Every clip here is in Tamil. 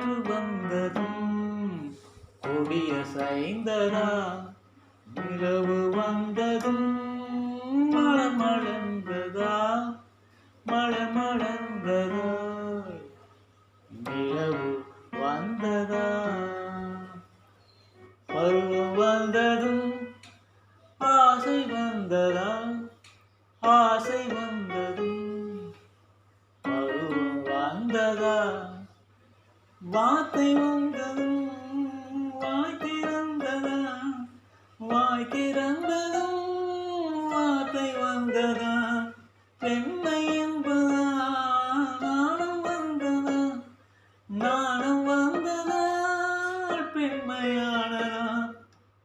காற்று வந்ததும் கொடி அசைந்ததா, நிலவு வந்ததும் மலர் மலர்ந்ததா, மலர் மலர்ந்ததா, நிலவு வந்ததா, பருவம் வந்ததும் ஆசை வந்ததா, ஆசை வந்ததும் பருவம் வந்ததா, வார்த்தை வந்ததும் வாய் திறந்ததா, வாய் திறந்ததும் வார்த்தை வந்ததா, பெண்மை என்பதா நாணம் வந்ததா, நாணம் வந்ததா பெண்மையானதா,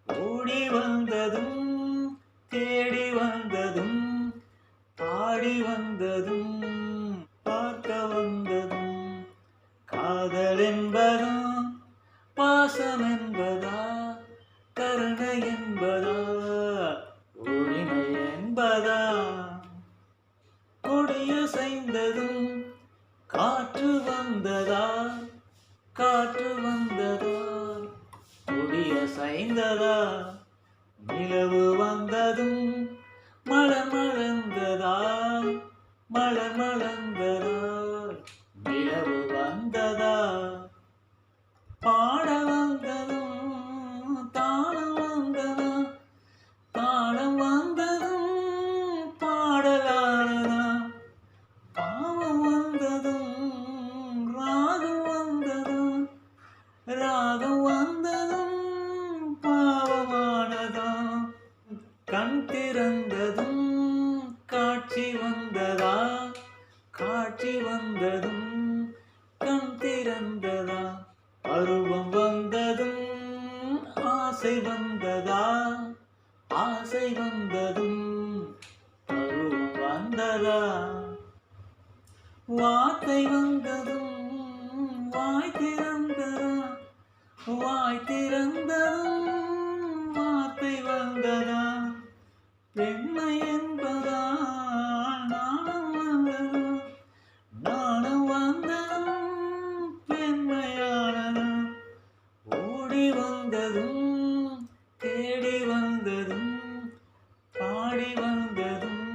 ஓடி வந்ததும் தேடி வந்ததும் பாடி வந்ததும் பார்க்க வந்ததும், காதல் என்பதா பாசம் என்பதா கருணை என்பதா உரிமை என்பதா, கொடி அசைந்ததும் காற்று வந்ததா, காற்று வந்ததா, கொடி அசைந்ததா, நிலவு வந்ததும் மலர் மலர்ந்ததா, மலர் மலர்ந்ததா, நிலவு வந்ததா, பாட வந்ததும் தாளம் வந்ததா, தாளம் வந்ததும் பாடலானதா, பாவம் வந்ததும் ராகம் வந்ததா, ராகம் வந்ததும் பாவமானதா, கண் திறந்ததும் காட்சி வந்ததா, காட்சி வந்ததும் கண் திறந்ததா, பருவம் வந்ததும் ஆசை வந்ததா, ஆசை வந்ததும் பருவம் வந்ததா, வார்த்தை வந்ததும் வாய் திறந்ததா, வாய் திறந்ததும் வார்த்தை வந்ததா, பெண்மை என்பதா நாணம் வந்ததா, நாணம் வந்ததும் பெண்மையானதா, ஓடி வந்ததும் தேடி வந்ததும் பாடி வந்ததும்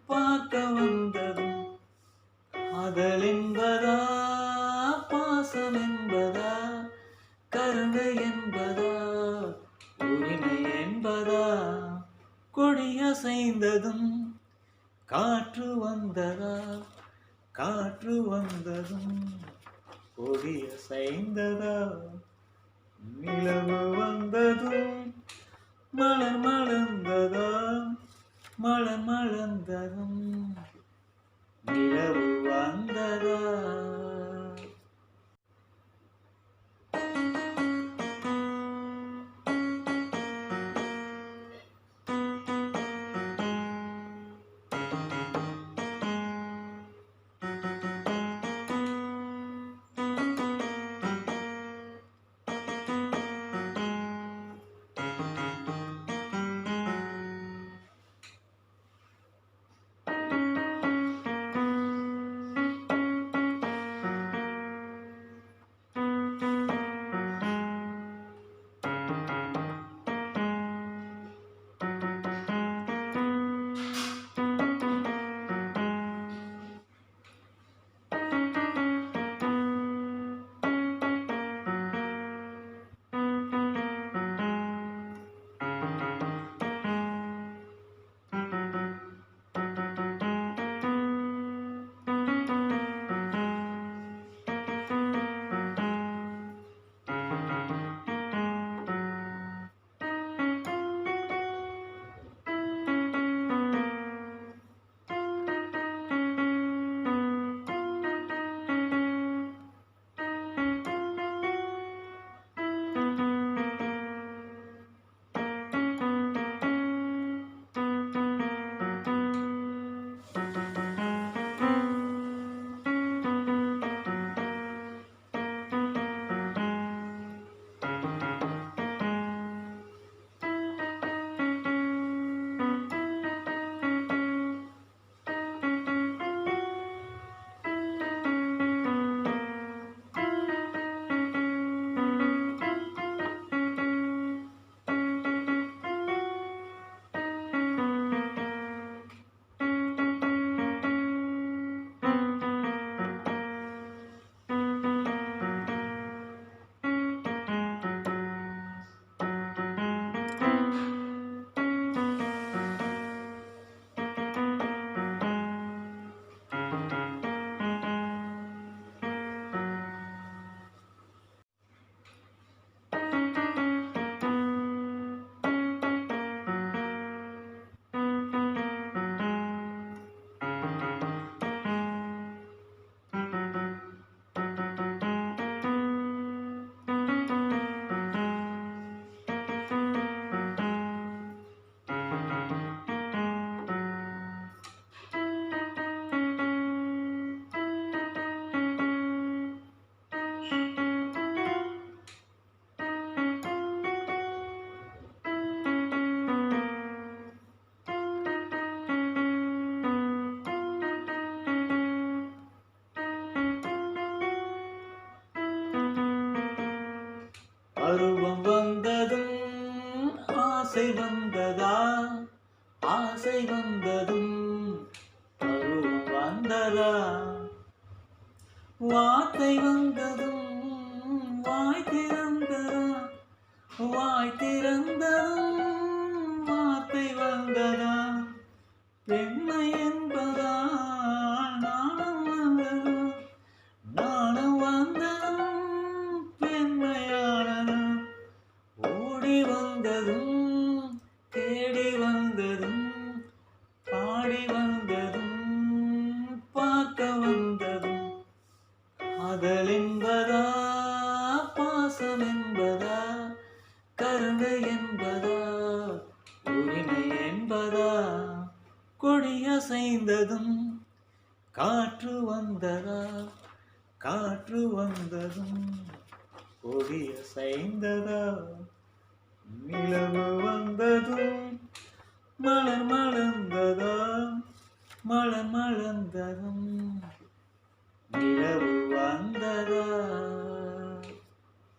பார்க்க வந்ததும், காதல் என்பதா பாசம் என்பதா கருணை என்பதா உரிமை என்பதா, கொடி அசைந்ததும் காற்று வந்ததா, காற்று வந்ததும் கொடி அசைந்ததா, நிலவு வந்ததும் மலர் மலர்ந்ததா, மலர் மலர்ந்ததும் நிலவு வந்ததா. ஆசை வந்ததும் பருவம் வந்ததா? வார்த்தை வந்ததும் வாய் திறந்ததா? வாய் திறந்ததும் வார்த்தை வந்ததா? பெண்மை என்பதா நாணம் வந்ததா? நாணம் வந்ததும் பெண்மையானதா? ஓடி வந்ததும் தேடி வந்ததும் பாடி வந்ததும் பார்க்க வந்ததும் காதல் என்பதா பாசம் என்பதா கருணை என்பதா உரிமை என்பதா? கொடி அசைந்ததும் காற்று வந்ததா? காற்று வந்ததும் கொடி அசைந்ததா? நிலவு வந்ததும் மலர் மலர்ந்ததா? மலர் மலர்ந்ததும் நிலவு வந்ததா?